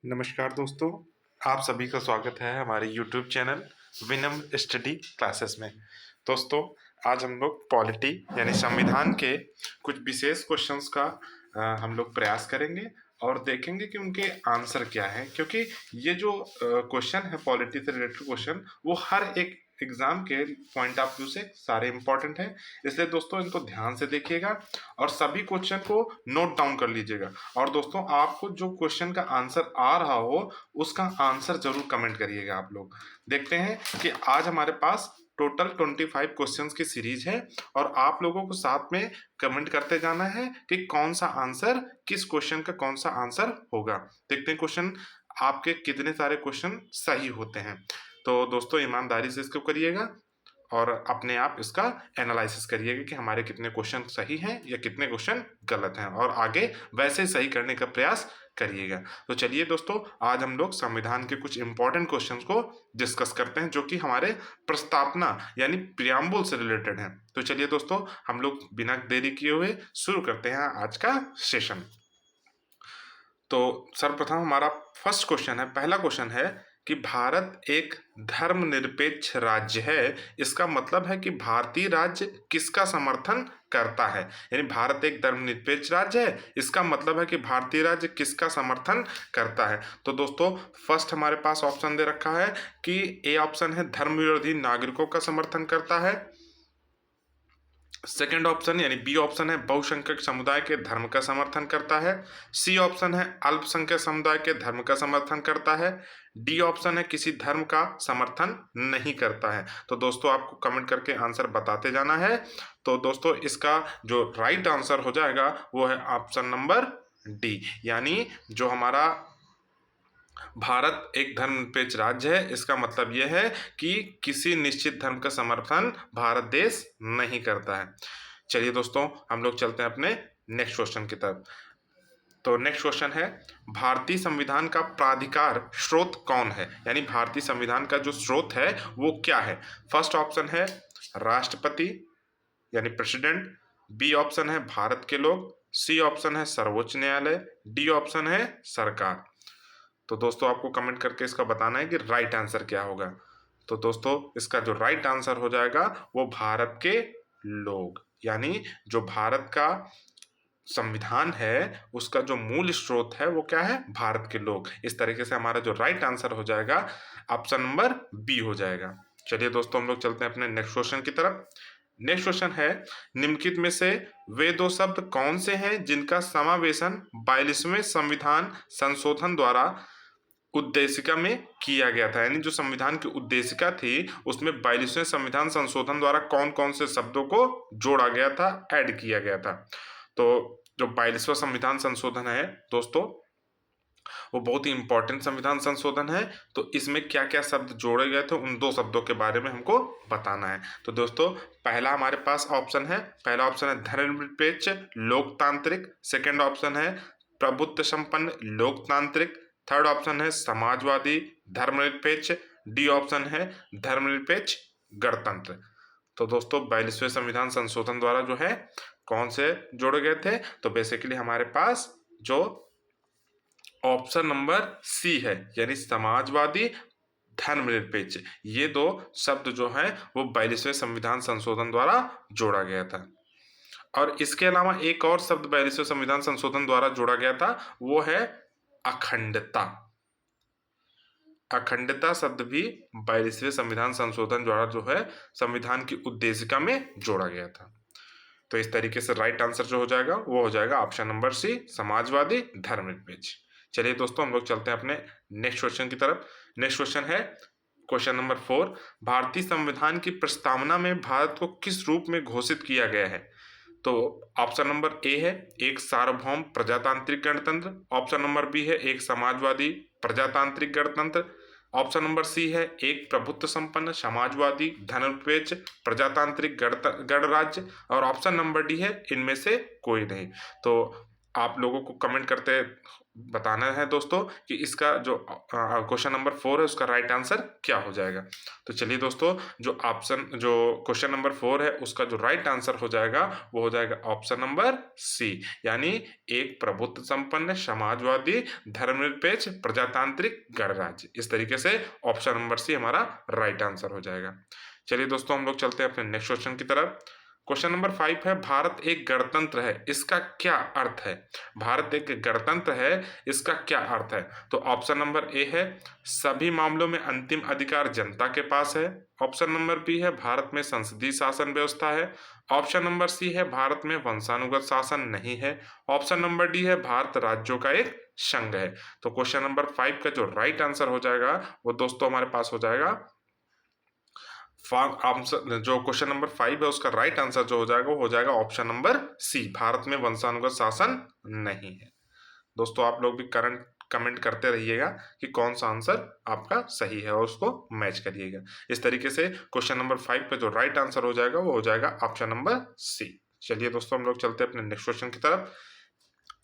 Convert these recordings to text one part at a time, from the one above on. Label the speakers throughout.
Speaker 1: नमस्कार दोस्तों, आप सभी का स्वागत है हमारे YouTube चैनल विनम स्टडी क्लासेस में। दोस्तों, आज हम लोग पॉलिटी यानी संविधान के कुछ विशेष क्वेश्चंस का हम लोग प्रयास करेंगे और देखेंगे कि उनके आंसर क्या हैं, क्योंकि ये जो क्वेश्चन है पॉलिटी से रिलेटेड क्वेश्चन, वो हर एक एग्जाम के पॉइंट ऑफ व्यू से सारे इंपॉर्टेंट हैं। इसलिए दोस्तों इनको ध्यान से देखिएगा और सभी क्वेश्चन को नोट डाउन कर लीजिएगा। और दोस्तों, आपको जो क्वेश्चन का आंसर आ रहा हो उसका आंसर जरूर कमेंट करिएगा। आप लोग देखते हैं कि आज हमारे पास टोटल 25 क्वेश्चंस की सीरीज है और आप लोगों को साथ में कमेंट करते जाना है कि कौन सा आंसर, किस क्वेश्चन का कौन सा आंसर होगा। देखते हैं क्वेश्चन आपके कितने सारे क्वेश्चन सही होते हैं। तो दोस्तों, ईमानदारी से इसको करिएगा और अपने आप इसका एनालिसिस करिएगा कि हमारे कितने क्वेश्चन सही हैं या कितने क्वेश्चन गलत हैं, और आगे वैसे सही करने का प्रयास करिएगा। तो चलिए दोस्तों, आज हम लोग संविधान के कुछ इंपॉर्टेंट क्वेश्चंस को डिस्कस करते हैं जो कि हमारे प्रस्तावना यानी प्रियम्बल से रिलेटेड हैं। तो चलिए दोस्तों, हम लोग बिना देरी किए हुए शुरू करते हैं आज का सेशन। तो सर्वप्रथम हमारा फर्स्ट क्वेश्चन है, पहला क्वेश्चन है कि भारत एक धर्मनिरपेक्ष राज्य है। इसका मतलब है कि भारतीय राज्य किसका समर्थन करता है। यानी भारत एक धर्मनिरपेक्ष राज्य है, इसका मतलब है कि भारतीय राज्य किसका समर्थन करता है। तो दोस्तों, फर्स्ट हमारे पास ऑप्शन दे रखा है कि ए ऑप्शन है धर्म विरोधी नागरिकों का समर्थन करता है। सेकेंड ऑप्शन यानी बी ऑप्शन है बहुसंख्यक समुदाय के धर्म का समर्थन करता है। सी ऑप्शन है अल्पसंख्यक समुदाय के धर्म का समर्थन करता है। डी ऑप्शन है किसी धर्म का समर्थन नहीं करता है। तो दोस्तों, आपको कमेंट करके आंसर बताते जाना है। तो दोस्तों, इसका जो राइट आंसर हो जाएगा वो है ऑप्शन नंबर डी, यानी जो हमारा भारत एक धर्मनिरपेक्ष राज्य है, इसका मतलब यह है कि किसी निश्चित धर्म का समर्थन भारत देश नहीं करता है। चलिए दोस्तों, हम लोग चलते हैं अपने नेक्स्ट क्वेश्चन की तरफ। तो नेक्स्ट क्वेश्चन है, भारतीय संविधान का प्राधिकार स्रोत कौन है। यानी भारतीय संविधान का जो स्रोत है वो क्या है। फर्स्ट ऑप्शन है राष्ट्रपति यानी प्रेसिडेंट। बी ऑप्शन है भारत के लोग। सी ऑप्शन है सर्वोच्च न्यायालय। डी ऑप्शन है सरकार। तो दोस्तों, आपको कमेंट करके इसका बताना है कि राइट आंसर क्या होगा। तो दोस्तों, इसका जो राइट आंसर हो जाएगा वो भारत के लोग, यानी जो भारत का संविधान है उसका जो मूल स्रोत है वो क्या है, भारत के लोग। इस तरीके से हमारा जो राइट आंसर हो जाएगा ऑप्शन नंबर बी हो जाएगा। चलिए दोस्तों, हम लोग चलते हैं अपने नेक्स्ट क्वेश्चन की तरफ। नेक्स्ट क्वेश्चन है, निम्नलिखित में से वे दो शब्द कौन से हैं जिनका समावेशन 42वें संविधान संशोधन द्वारा उद्देशिका में किया गया था। यानी जो संविधान की उद्देशिका थी उसमें 42वें संविधान संशोधन द्वारा कौन कौन से शब्दों को जोड़ा गया था, ऐड किया गया था। तो जो 42वां संविधान संशोधन है दोस्तों, वो बहुत ही इंपॉर्टेंट संविधान संशोधन है। तो इसमें क्या क्या शब्द जोड़े गए थे उन दो शब्दों के बारे में हमको बताना है। तो दोस्तों, पहला हमारे पास ऑप्शन है, पहला ऑप्शन है धर्मनिरपेक्ष लोकतांत्रिक। सेकंड ऑप्शन है प्रभुत्व संपन्न लोकतांत्रिक। थर्ड ऑप्शन है समाजवादी धर्मनिरपेक्ष। डी ऑप्शन है धर्मनिरपेक्ष गणतंत्र। तो दोस्तों, 42वें संविधान संशोधन द्वारा जो है कौन से जोड़े गए थे, तो बेसिकली हमारे पास जो ऑप्शन नंबर सी है यानी समाजवादी धर्मनिरपेक्ष, ये दो शब्द जो है वो 42वें संविधान संशोधन द्वारा जोड़ा गया था। और इसके अलावा एक और शब्द 42वें संविधान संशोधन द्वारा जोड़ा गया था, वो है अखंडता। अखंडता शब्द भी 42वें संविधान संशोधन द्वारा जो है संविधान की उद्देशिका में जोड़ा गया था। तो इस तरीके से राइट आंसर जो हो जाएगा वो हो जाएगा ऑप्शन नंबर सी, समाजवादी धर्मनिरपेक्ष। चलिए दोस्तों, हम लोग चलते हैं अपने नेक्स्ट क्वेश्चन की तरफ। नेक्स्ट क्वेश्चन है क्वेश्चन नंबर 4, भारतीय संविधान की प्रस्तावना में भारत को किस रूप में घोषित किया गया है। तो ऑप्शन नंबर ए है एक सार्वभौम प्रजातांत्रिक गणतंत्र। ऑप्शन नंबर बी है एक समाजवादी प्रजातांत्रिक गणतंत्र। ऑप्शन नंबर सी है एक प्रभुत्व संपन्न समाजवादी धर्मनिरपेक्ष प्रजातांत्रिक गणराज्य। और ऑप्शन नंबर डी है इनमें से कोई नहीं। तो आप लोगों को कमेंट करते बताना है दोस्तों कि इसका जो क्वेश्चन नंबर 4 है उसका राइट आंसर क्या हो जाएगा। तो चलिए दोस्तों, जो क्वेश्चन नंबर 4 है उसका जो राइट आंसर हो जाएगा वो हो जाएगा ऑप्शन नंबर सी, यानी एक प्रभुत्व संपन्न समाजवादी धर्मनिरपेक्ष प्रजातांत्रिक गणराज्य। इस तरीके से ऑप्शन नंबर सी हमारा राइट आंसर हो जाएगा। चलिए दोस्तों, हम लोग चलते हैं अपने नेक्स्ट क्वेश्चन की तरफ। क्वेश्चन नंबर 5 है, भारत एक गणतंत्र है, इसका क्या अर्थ है? भारत एक गणतंत्र है, इसका क्या अर्थ है? तो ऑप्शन नंबर ए है, सभी मामलों में अंतिम अधिकार जनता के पास है। ऑप्शन नंबर बी है, भारत में संसदीय शासन व्यवस्था है। ऑप्शन नंबर सी है, भारत में वंशानुगत शासन नहीं है। ऑप्शन नंबर डी है, भारत राज्यों का एक संघ है। तो क्वेश्चन नंबर 5 का जो राइट आंसर हो जाएगा वो दोस्तों हमारे पास हो जाएगा आंसर, जो क्वेश्चन नंबर 5 है उसका राइट आंसर जो हो जाएगा वो हो जाएगा ऑप्शन नंबर सी, भारत में वंशानुगत शासन नहीं है। दोस्तों आप लोग भी करंट कमेंट करते रहिएगा कि कौन सा आंसर आपका सही है और उसको मैच करिएगा। इस तरीके से क्वेश्चन नंबर 5 पे जो राइट आंसर हो जाएगा वो हो जाएगा ऑप्शन नंबर सी। चलिए दोस्तों, हम लोग चलते हैं अपने नेक्स्ट क्वेश्चन की तरफ।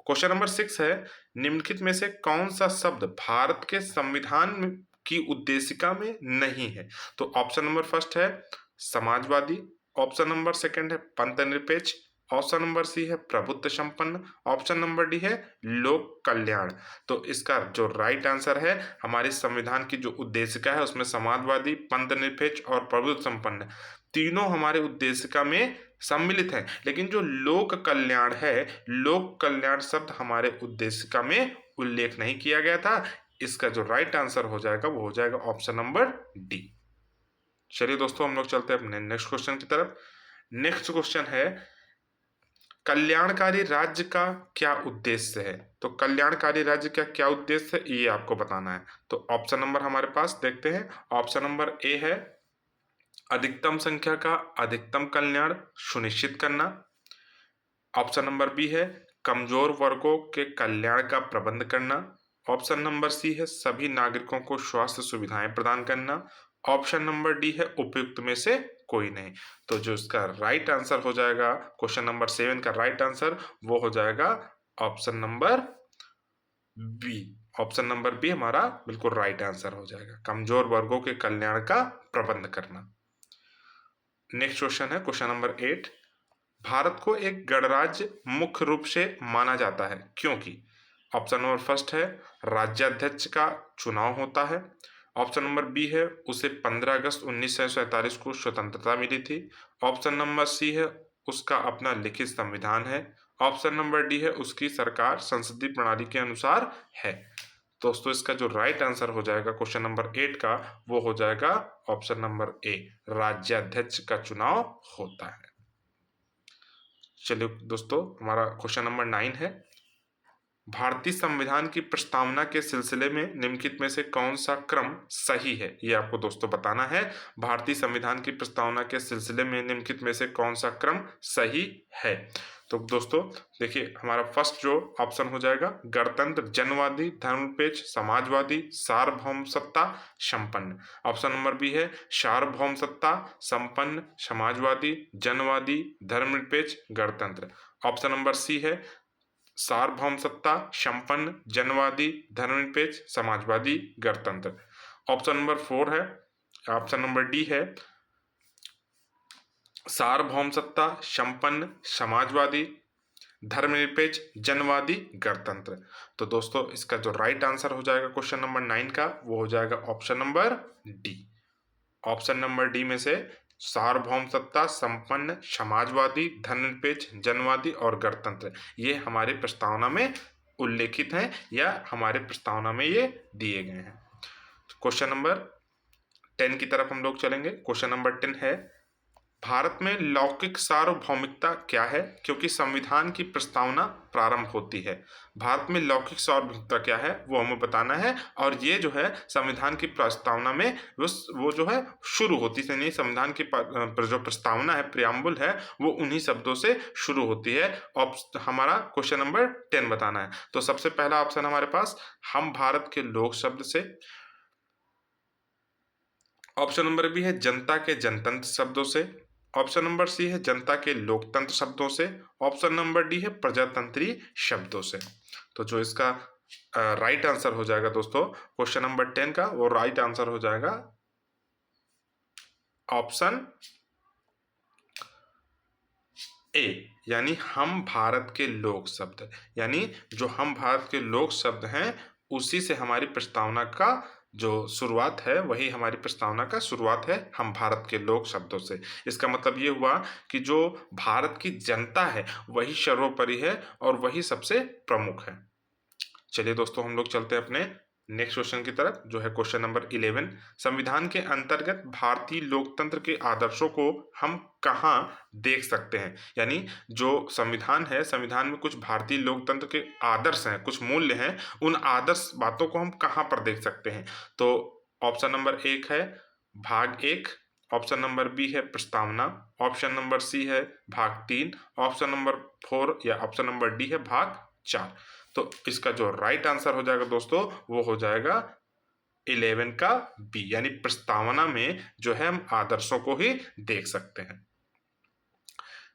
Speaker 1: क्वेश्चन नंबर 6 है, निम्नलिखित में से कौन सा शब्द भारत के संविधान की उद्देशिका में नहीं है? तो ऑप्शन नंबर फर्स्ट है समाजवादी। ऑप्शन नंबर सेकंड है पंथ निरपेक्ष। ऑप्शन नंबर सी है प्रभुत्व संपन्न। ऑप्शन नंबर डी है लोक कल्याण। तो इसका जो राइट आंसर है, हमारे संविधान की जो उद्देशिका है उसमें समाजवादी, पंथ निरपेक्ष और प्रभुत्व संपन्न तीनों हमारे उद्देशिका में सम्मिलित है, लेकिन जो लोक कल्याण है, लोक कल्याण शब्द हमारे उद्देशिका में उल्लेख नहीं किया गया था। इसका जो राइट आंसर हो जाएगा वो हो जाएगा ऑप्शन नंबर डी। चलिए दोस्तों, हम लोग चलते हैं अपने नेक्स्ट क्वेश्चन की तरफ। नेक्स्ट क्वेश्चन है, कल्याणकारी राज्य का क्या उद्देश्य है? तो कल्याणकारी राज्य का क्या उद्देश्य है ये आपको बताना है। तो ऑप्शन नंबर हमारे पास देखते हैं। ऑप्शन नंबर ए है अधिकतम संख्या का अधिकतम कल्याण सुनिश्चित करना। ऑप्शन नंबर बी है कमजोर वर्गों के कल्याण का प्रबंध करना। ऑप्शन नंबर सी है सभी नागरिकों को स्वास्थ्य सुविधाएं प्रदान करना। ऑप्शन नंबर डी है उपयुक्त में से कोई नहीं। तो जो इसका राइट आंसर हो जाएगा क्वेश्चन नंबर 7 का राइट आंसर वो हो जाएगा option number B. Option number B हमारा बिल्कुल राइट आंसर हो जाएगा, कमजोर वर्गों के कल्याण का प्रबंध करना। नेक्स्ट क्वेश्चन है क्वेश्चन नंबर 8, भारत को एक गणराज्य मुख्य रूप से माना जाता है क्योंकि? ऑप्शन नंबर फर्स्ट है राज्याध्यक्ष का चुनाव होता है। ऑप्शन नंबर बी है उसे 15 अगस्त 1947 को स्वतंत्रता मिली थी। ऑप्शन नंबर सी है उसका अपना लिखित संविधान है। ऑप्शन नंबर डी है उसकी सरकार संसदीय प्रणाली के अनुसार है। दोस्तों इसका जो राइट आंसर हो जाएगा क्वेश्चन नंबर 8 का वो हो जाएगा ऑप्शन नंबर ए, राज्याध्यक्ष का चुनाव होता है। चलिए दोस्तों, हमारा क्वेश्चन नंबर 9 है, भारतीय संविधान की प्रस्तावना के सिलसिले में निम्नलिखित में से कौन सा क्रम सही है? ये आपको दोस्तों बताना है। भारतीय संविधान की प्रस्तावना के सिलसिले में निम्नलिखित में से कौन सा क्रम सही है? तो दोस्तों देखिए, हमारा फर्स्ट जो ऑप्शन हो जाएगा गणतंत्र, जनवादी, धर्मनिरपेक्ष, समाजवादी, सार्वभौम सत्ता, संपन्न। ऑप्शन नंबर बी है सार्वभौम सत्ता, संपन्न, समाजवादी, जनवादी, धर्मनिरपेक्ष, गणतंत्र। ऑप्शन नंबर सी है सार्वभौम सत्ता, संपन्न, जनवादी, धर्मनिरपेक्ष, समाजवादी, गणतंत्र। ऑप्शन नंबर 4 है, ऑप्शन नंबर डी है सार्वभौम सत्ता, संपन्न, समाजवादी, धर्मनिरपेक्ष, जनवादी, गणतंत्र। तो दोस्तों इसका जो राइट आंसर हो जाएगा क्वेश्चन नंबर 9 का वो हो जाएगा option number D. Option number D में से सार्वभौम सत्ता, संपन्न, समाजवादी, धर्मनिरपेक्ष, जनवादी और गणतंत्र ये हमारे प्रस्तावना में उल्लेखित हैं या हमारे प्रस्तावना में ये दिए गए हैं। क्वेश्चन नंबर 10 की तरफ हम लोग चलेंगे। क्वेश्चन नंबर 10 है, भारत में लौकिक सार्वभौमिकता क्या है? क्योंकि संविधान की प्रस्तावना प्रारंभ होती है। भारत में लौकिक सार्वभौमिकता क्या है वो हमें बताना है, और ये जो है संविधान की प्रस्तावना में वो जो है शुरू होती है, नहीं संविधान की जो प्रस्तावना है, प्रियम्बल है, वो उन्हीं शब्दों से शुरू होती है। हमारा क्वेश्चन नंबर 10 बताना है। तो सबसे पहला ऑप्शन हमारे पास हम भारत के लोक शब्द से। ऑप्शन नंबर बी है जनता के जनतंत्र शब्दों से। ऑप्शन नंबर सी है जनता के लोकतंत्र शब्दों से। ऑप्शन नंबर डी है प्रजातंत्री शब्दों से। तो जो इसका राइट आंसर हो जाएगा दोस्तों क्वेश्चन नंबर 10 का, वो राइट आंसर हो जाएगा ऑप्शन ए, यानी हम भारत के लोक शब्द। यानी जो हम भारत के लोक शब्द हैं उसी से हमारी प्रस्तावना का जो शुरुआत है, वही हमारी प्रस्तावना का शुरुआत है हम भारत के लोक शब्दों से। इसका मतलब ये हुआ कि जो भारत की जनता है वही सर्वोपरि है और वही सबसे प्रमुख है। चलिए दोस्तों हम लोग चलते हैं अपने नेक्स्ट क्वेश्चन की तरफ, जो है क्वेश्चन नंबर 11। संविधान के अंतर्गत भारतीय लोकतंत्र के आदर्शों को हम कहाँ देख सकते हैं? यानी जो संविधान है, संविधान में कुछ भारतीय लोकतंत्र के आदर्श हैं, कुछ मूल्य हैं, उन आदर्श बातों को हम कहाँ पर देख सकते हैं? तो ऑप्शन नंबर 1 है भाग 1, ऑप्शन नंबर बी है प्रस्तावना, ऑप्शन नंबर सी है भाग 3, ऑप्शन नंबर 4 या ऑप्शन नंबर डी है भाग 4। तो इसका जो राइट आंसर हो जाएगा दोस्तों वो हो जाएगा 11 का बी, यानी प्रस्तावना में जो है हम आदर्शों को ही देख सकते हैं।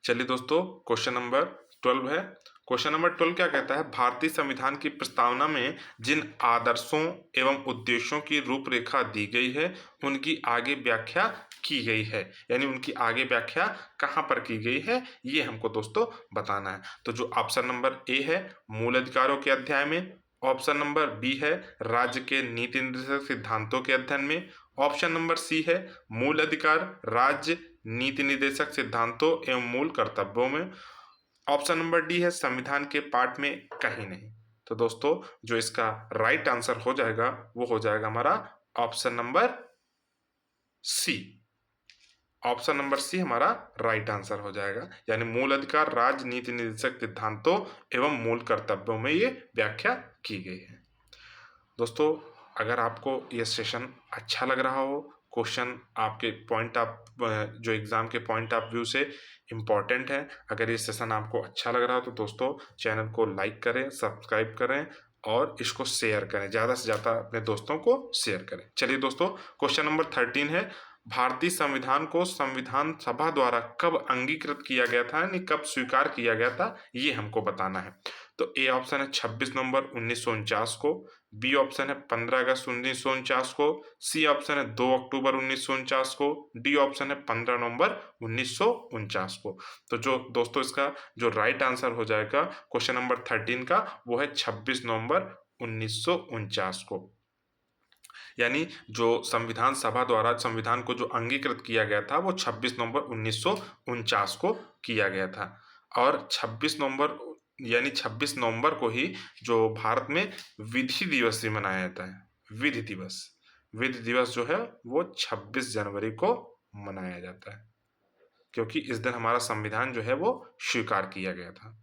Speaker 1: चलिए दोस्तों क्वेश्चन नंबर 12 है। क्वेश्चन नंबर 12 क्या कहता है? भारतीय संविधान की प्रस्तावना में जिन आदर्शों एवं उद्देश्यों की रूपरेखा दी गई है उनकी आगे व्याख्या की गई है। यानी उनकी आगे व्याख्या कहाँ पर की गई है ये हमको दोस्तों बताना है। तो जो ऑप्शन नंबर ए है मूल अधिकारों के अध्याय में, ऑप्शन नंबर बी है राज्य के नीति निर्देशक सिद्धांतों के अध्ययन में, ऑप्शन नंबर सी है मूल अधिकार राज्य नीति निर्देशक सिद्धांतों एवं मूल कर्तव्यों में, ऑप्शन नंबर डी है संविधान के पाठ में कहीं नहीं। तो दोस्तों जो इसका राइट आंसर हो जाएगा वो हो जाएगा हमारा option number C. Option number C हमारा राइट आंसर हो जाएगा, यानी मूल अधिकार राज्य नीति निर्देशक सिद्धांतों एवं मूल कर्तव्यों में ये व्याख्या की गई है। दोस्तों अगर आपको ये सेशन अच्छा लग रहा हो, क्वेश्चन आपके पॉइंट ऑफ जो एग्ज़ाम के पॉइंट ऑफ व्यू से इम्पॉर्टेंट है, अगर ये सेशन आपको अच्छा लग रहा हो तो दोस्तों चैनल को लाइक करें, सब्सक्राइब करें और इसको शेयर करें, ज़्यादा से ज़्यादा अपने दोस्तों को शेयर करें। चलिए दोस्तों क्वेश्चन नंबर 13 है भारतीय संविधान को संविधान सभा द्वारा कब अंगीकृत किया गया था, यानी कब स्वीकार किया गया था, ये हमको बताना है। तो ए ऑप्शन है 26 नवंबर 1949 को, बी ऑप्शन है 15 अगस्त 1949 को, सी ऑप्शन है 2 अक्टूबर 1949 को, डी ऑप्शन है 15 नवंबर 1949 को। तो जो दोस्तों इसका जो राइट आंसर हो जाएगा क्वेश्चन नंबर 13 का वो है 26 नवंबर 1949 को। यानी जो संविधान सभा द्वारा संविधान को जो अंगीकृत किया गया था वो 26 नवंबर 1949 को किया गया था। और 26 नवंबर यानी 26 नवंबर को ही जो भारत में विधि दिवस भी मनाया जाता है। विधि दिवस जो है वो 26 जनवरी को मनाया जाता है, क्योंकि इस दिन हमारा संविधान जो है वो स्वीकार किया गया था।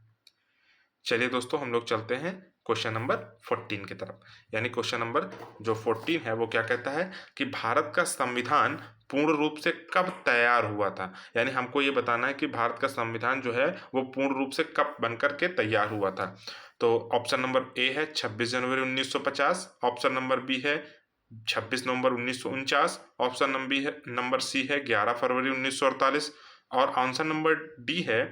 Speaker 1: चलिए दोस्तों हम लोग चलते हैं क्वेश्चन नंबर 14 की तरफ। यानी क्वेश्चन नंबर जो 14 है वो क्या कहता है कि भारत का संविधान पूर्ण रूप से कब तैयार हुआ था। यानी हमको ये बताना है कि भारत का संविधान जो है वो पूर्ण रूप से कब बनकर के तैयार हुआ था। तो ऑप्शन नंबर ए है 26 जनवरी 1950, ऑप्शन नंबर बी है 26 नवंबर 1949, ऑप्शन नंबर सी है 11 फरवरी 1948 और आंसर नंबर डी है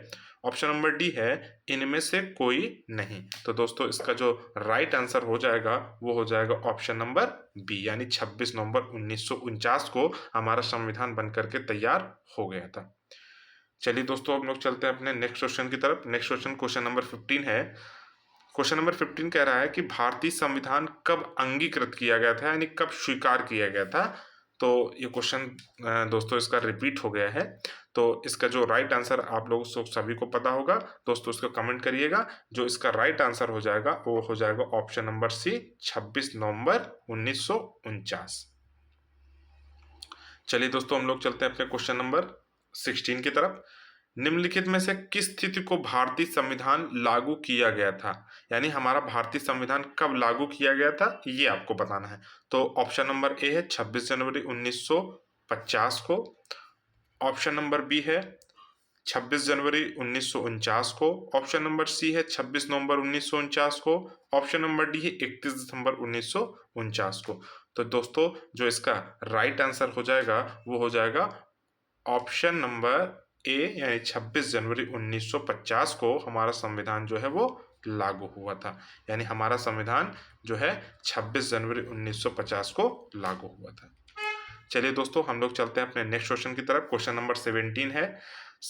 Speaker 1: ऑप्शन नंबर डी है इनमें से कोई नहीं। तो दोस्तों इसका जो राइट आंसर हो जाएगा वो हो जाएगा ऑप्शन नंबर बी, यानी 26 नवंबर 1949 को हमारा संविधान बनकर के तैयार हो गया था। चलिए दोस्तों हम लोग चलते हैं अपने नेक्स्ट क्वेश्चन की तरफ। नेक्स्ट क्वेश्चन नंबर 15 है। क्वेश्चन नंबर 15 कह रहा है कि भारतीय संविधान कब अंगीकृत किया गया था, यानी कब स्वीकार किया गया था। तो ये क्वेश्चन दोस्तों इसका रिपीट हो गया है। तो इसका जो राइट आंसर आप लोगों सभी को पता होगा दोस्तों, इसको कमेंट करिएगा। जो इसका राइट आंसर हो जाएगा वो हो जाएगा ऑप्शन नंबर सी 26 नवंबर 1949। चलिए दोस्तों हम लोग चलते हैं अपने क्वेश्चन नंबर 16 की तरफ। निम्नलिखित में से किस स्थिति को भारतीय संविधान लागू किया गया था, यानी हमारा भारतीय संविधान कब लागू किया गया था ये आपको बताना है। तो ऑप्शन नंबर ए है 26 जनवरी 1950 को, ऑप्शन नंबर बी है 26 जनवरी 1949 को, ऑप्शन नंबर सी है 26 नवंबर 1949 को, ऑप्शन नंबर डी है 31 दिसंबर 1949 को। तो दोस्तों जो इसका राइट आंसर हो जाएगा वो हो जाएगा ऑप्शन नंबर ए यानी 26 जनवरी 1950 को हमारा संविधान जो है वो लागू हुआ था। यानी हमारा संविधान जो है 26 जनवरी 1950 को लागू हुआ था। चलिए दोस्तों, हम लोग चलते हैं अपने नेक्स्ट क्वेश्चन की तरफ। क्वेश्चन नंबर 17 है।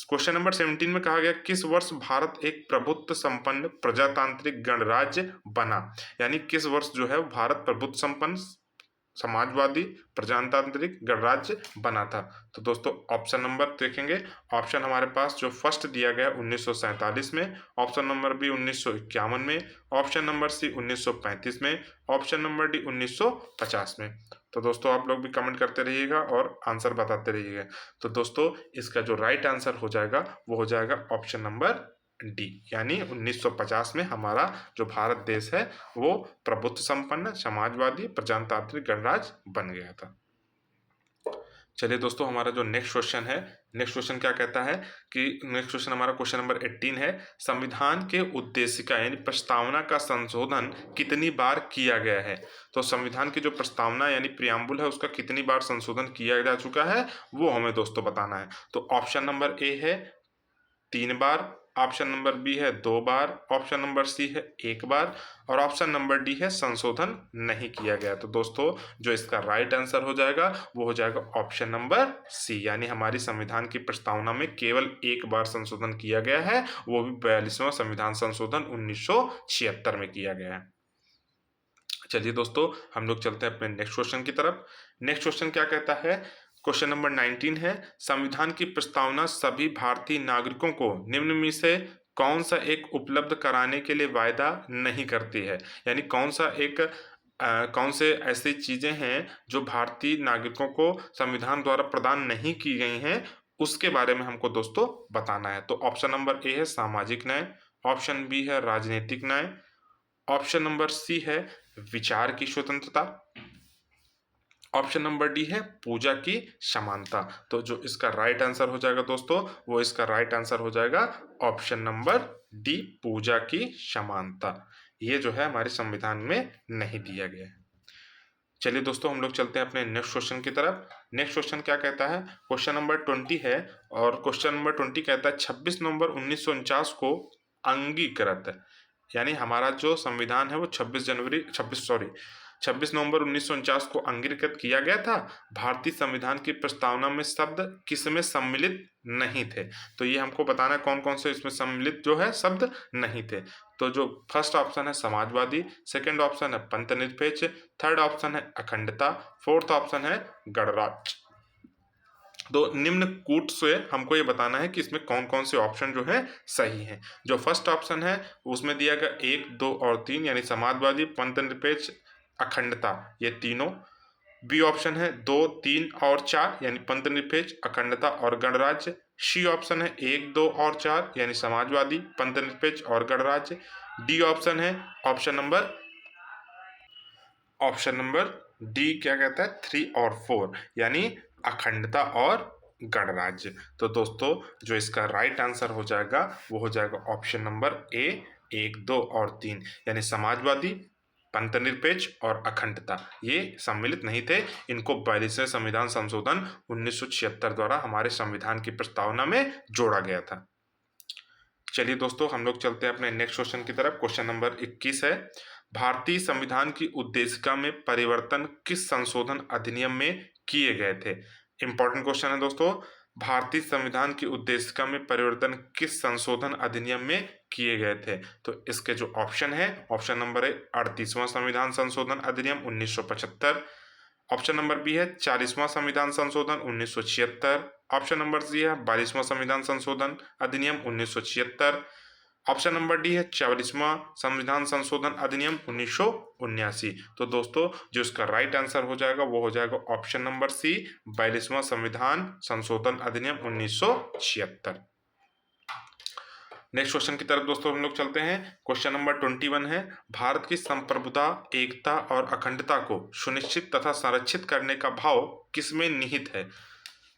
Speaker 1: क्वेश्चन नंबर 17 में कहा गया किस वर्ष भारत एक प्रभुत्व संपन्न प्रजातांत्रिक गणराज्य बना। यानी किस वर्ष जो है भारत प्रभुत्व संपन्न समाजवादी प्रजातांत्रिक गणराज्य बना था। तो दोस्तों ऑप्शन नंबर देखेंगे। ऑप्शन हमारे पास जो फर्स्ट दिया गया 1947 में, ऑप्शन नंबर बी 1951 में, ऑप्शन नंबर सी 1935 में, ऑप्शन नंबर डी 1950 में। तो दोस्तों आप लोग भी कमेंट करते रहिएगा और आंसर बताते रहिएगा। तो दोस्तों इसका जो राइट आंसर हो जाएगा वो हो जाएगा ऑप्शन नंबर डी, यानी 1950 में हमारा जो भारत देश है वो प्रभुत्व संपन्न समाजवादी प्रजातांत्रिक गणराज्य बन गया था। चलिए दोस्तों, हमारा जो नेक्स्ट क्वेश्चन है, नेक्स्ट क्वेश्चन क्या कहता है कि नेक्स्ट क्वेश्चन हमारा क्वेश्चन नंबर 18 है। संविधान के उद्देशिका यानी प्रस्तावना का संशोधन कितनी बार किया गया है। तो संविधान की जो प्रस्तावना यानी प्रियम्बुल है उसका कितनी बार संशोधन किया जा चुका है वो हमें दोस्तों बताना है। तो ऑप्शन नंबर ए है 3 बार, ऑप्शन नंबर बी है 2 बार, ऑप्शन नंबर सी है 1 बार और ऑप्शन नंबर डी है संशोधन नहीं किया गया। तो दोस्तों जो इसका राइट आंसर हो जाएगा वो हो जाएगा ऑप्शन नंबर सी, यानी हमारी संविधान की प्रस्तावना में केवल 1 बार संशोधन किया गया है, वो भी 42वां संविधान संशोधन 1976 में किया गया है। चलिए दोस्तों हम लोग चलते हैं अपने नेक्स्ट क्वेश्चन की तरफ। नेक्स्ट क्वेश्चन क्या कहता है, क्वेश्चन नंबर 19 है। संविधान की प्रस्तावना सभी भारतीय नागरिकों को निम्न में से कौन सा एक उपलब्ध कराने के लिए वायदा नहीं करती है। यानी कौन से ऐसी चीजें हैं जो भारतीय नागरिकों को संविधान द्वारा प्रदान नहीं की गई हैं, उसके बारे में हमको दोस्तों बताना है। तो ऑप्शन नंबर ए है सामाजिक न्याय, ऑप्शन बी है राजनीतिक न्याय, ऑप्शन नंबर सी है विचार की स्वतंत्रता, ऑप्शन नंबर डी है पूजा की समानता। तो जो इसका राइट आंसर हो जाएगा दोस्तों वो इसका राइट आंसर हो जाएगा ऑप्शन नंबर डी, पूजा की समानता। ये जो है हमारे संविधान में नहीं दिया गया है। चलिए दोस्तों हम लोग चलते हैं अपने नेक्स्ट क्वेश्चन की तरफ। नेक्स्ट क्वेश्चन क्या कहता है, क्वेश्चन नंबर 20 है और क्वेश्चन नंबर 20 कहता है 26 नवंबर 1949 को अंगीकृत, यानी हमारा जो संविधान है वो 26 नवंबर 1949 को अंगीकृत किया गया था। भारतीय संविधान की प्रस्तावना में शब्द किसमें सम्मिलित नहीं थे। तो ये हमको बताना कौन कौन से इसमें सम्मिलित जो है शब्द नहीं थे। तो जो फर्स्ट ऑप्शन है समाजवादी, सेकंड ऑप्शन है पंथनिरपेक्ष, थर्ड ऑप्शन है अखंडता, फोर्थ ऑप्शन है गणराज्य। तो निम्न कूट से हमको ये बताना है कि इसमें कौन कौन से ऑप्शन जो है सही हैं। जो फर्स्ट ऑप्शन है उसमें दिया गया 1, 2 और 3 यानी समाजवादी, पंथनिरपेक्ष, अखंडता, ये तीनों। बी ऑप्शन है 2, 3 और 4 यानी पंथनिरपेक्ष, अखंडता और गणराज्य। सी ऑप्शन है 1, 2 और 4 यानी समाजवादी, पंथनिरपेक्ष और गणराज्य। डी ऑप्शन है ऑप्शन नंबर डी क्या कहता है 3 और 4 यानी अखंडता और गणराज्य। तो दोस्तों जो इसका राइट आंसर हो जाएगा वो हो जाएगा ऑप्शन नंबर ए, 1, 2 और 3 यानी समाजवादी, पंथनिरपेक्ष और अखंडता ये सम्मिलित नहीं थे। इनको 42वें संविधान संशोधन 1976 द्वारा हमारे संविधान की प्रस्तावना में जोड़ा गया था। चलिए दोस्तों हम लोग चलते हैं अपने नेक्स्ट क्वेश्चन की तरफ। क्वेश्चन नंबर 21 है। भारतीय संविधान की उद्देशिका में परिवर्तन किस संशोधन अधिनियम में किए गए थे। इंपॉर्टेंट क्वेश्चन है दोस्तों। भारतीय संविधान की उद्देशिका में परिवर्तन किस संशोधन अधिनियम में किए गए थे। तो इसके जो ऑप्शन है, ऑप्शन नंबर है 38वां संविधान संशोधन अधिनियम 1975, ऑप्शन नंबर बी है 40वां संविधान संशोधन 1976, ऑप्शन नंबर सी है 42वां संविधान संशोधन अधिनियम 1976, ऑप्शन नंबर डी है 44वां संविधान संशोधन अधिनियम 1979। तो दोस्तों जो इसका राइट आंसर हो जाएगा वो हो जाएगा ऑप्शन नंबर सी, 42वां संविधान संशोधन अधिनियम 1976। नेक्स्ट क्वेश्चन की तरफ दोस्तों हम लोग चलते हैं। क्वेश्चन नंबर 21 है। भारत की संप्रभुता, एकता और अखंडता को सुनिश्चित तथा संरक्षित करने का भाव किसमें निहित है।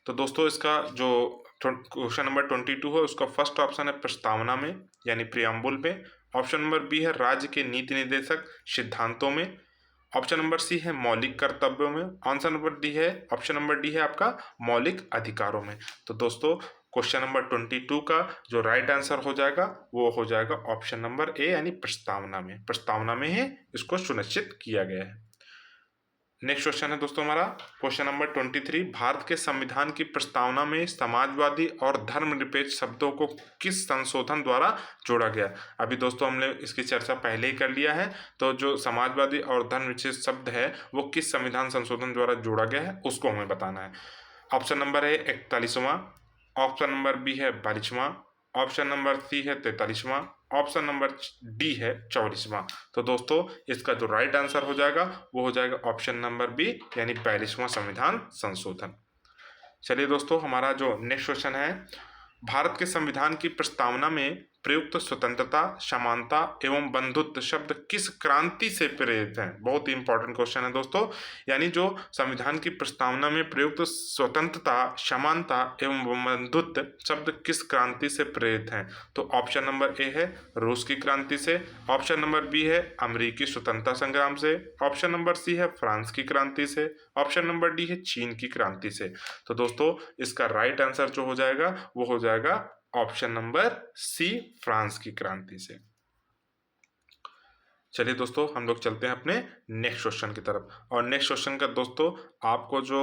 Speaker 1: तो दोस्तों इसका जो क्वेश्चन नंबर 22 है उसका फर्स्ट ऑप्शन है प्रस्तावना में यानी प्रियम्बुल में, ऑप्शन नंबर बी है राज्य के नीति निर्देशक सिद्धांतों में, ऑप्शन नंबर सी है मौलिक कर्तव्यों में, ऑप्शन नंबर डी है आपका मौलिक अधिकारों में। तो दोस्तों क्वेश्चन नंबर 22 का जो राइट आंसर हो जाएगा वो हो जाएगा ऑप्शन नंबर ए, यानी प्रस्तावना में ही इसको सुनिश्चित किया गया है। नेक्स्ट क्वेश्चन है दोस्तों हमारा क्वेश्चन नंबर 23, भारत के संविधान की प्रस्तावना में समाजवादी और धर्मनिरपेक्ष शब्दों को किस संशोधन द्वारा जोड़ा गया। अभी दोस्तों हमने इसकी चर्चा पहले ही कर लिया है, तो जो समाजवादी और धर्मनिरपेक्ष शब्द है वो किस संविधान संशोधन द्वारा जोड़ा गया है उसको हमें बताना है। ऑप्शन नंबर है 41वां, ऑप्शन नंबर बी है 42वां, ऑप्शन नंबर सी है 43वां, ऑप्शन नंबर डी है 44वां। तो दोस्तों इसका जो राइट आंसर हो जाएगा वो हो जाएगा ऑप्शन नंबर बी, यानी 42वां संविधान संशोधन। चलिए दोस्तों हमारा जो नेक्स्ट क्वेश्चन है, भारत के संविधान की प्रस्तावना में प्रयुक्त स्वतंत्रता, समानता एवं बंधुत्व शब्द किस क्रांति से प्रेरित हैं। बहुत ही इंपॉर्टेंट क्वेश्चन है दोस्तों, यानी जो संविधान की प्रस्तावना में प्रयुक्त स्वतंत्रता, समानता एवं बंधुत्व शब्द किस क्रांति से प्रेरित हैं। तो ऑप्शन नंबर ए है रूस की क्रांति से, ऑप्शन नंबर बी है अमेरिकी स्वतंत्रता संग्राम से, ऑप्शन नंबर सी है फ्रांस की क्रांति से, ऑप्शन नंबर डी है चीन की क्रांति से। तो दोस्तों इसका राइट आंसर जो हो जाएगा वो हो जाएगा ऑप्शन नंबर सी, फ्रांस की क्रांति से। चलिए दोस्तों हम लोग चलते हैं अपने नेक्स्ट क्वेश्चन की तरफ। और नेक्स्ट क्वेश्चन का दोस्तों आपको जो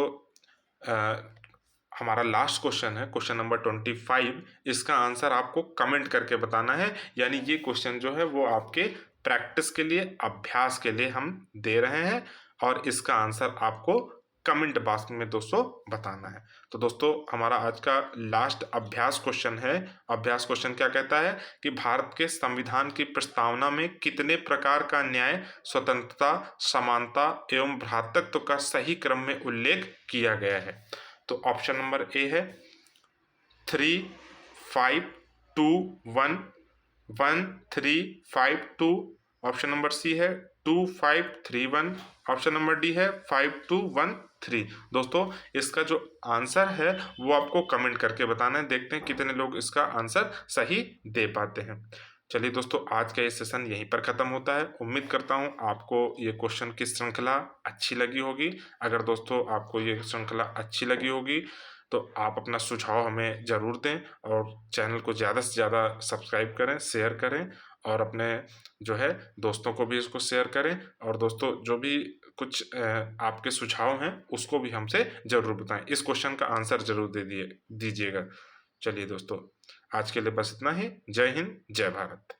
Speaker 1: हमारा लास्ट क्वेश्चन है, क्वेश्चन नंबर 25, इसका आंसर आपको कमेंट करके बताना है। यानी ये क्वेश्चन जो है वो आपके प्रैक्टिस के लिए, अभ्यास के लिए हम दे रहे हैं, और इसका आंसर आपको कमेंट बॉक्स में दोस्तों बताना है। तो दोस्तों हमारा आज का लास्ट अभ्यास क्वेश्चन है। अभ्यास क्वेश्चन क्या कहता है कि भारत के संविधान की प्रस्तावना में कितने प्रकार का न्याय, स्वतंत्रता, समानता एवं भ्रातृत्व का सही क्रम में उल्लेख किया गया है। तो ऑप्शन नंबर ए है 3, 5, 2, 1, 1, 3, 5, 2, ऑप्शन नंबर सी है 2, 5, 3, 1, ऑप्शन नंबर डी है 5, 2, 1, 3। दोस्तों इसका जो आंसर है वो आपको कमेंट करके बताना है। देखते हैं कितने लोग इसका आंसर सही दे पाते हैं। चलिए दोस्तों आज का ये सेशन यहीं पर ख़त्म होता है। उम्मीद करता हूँ आपको ये क्वेश्चन की श्रृंखला अच्छी लगी होगी। अगर दोस्तों आपको ये श्रृंखला अच्छी लगी होगी तो आप अपना सुझाव हमें ज़रूर दें, और चैनल को ज़्यादा से ज़्यादा सब्सक्राइब करें, शेयर करें, और अपने जो है दोस्तों को भी इसको शेयर करें। और दोस्तों जो भी कुछ आपके सुझाव हैं उसको भी हमसे ज़रूर बताएं। इस क्वेश्चन का आंसर ज़रूर दीजिएगा। चलिए दोस्तों आज के लिए बस इतना ही। जय हिंद, जय भारत।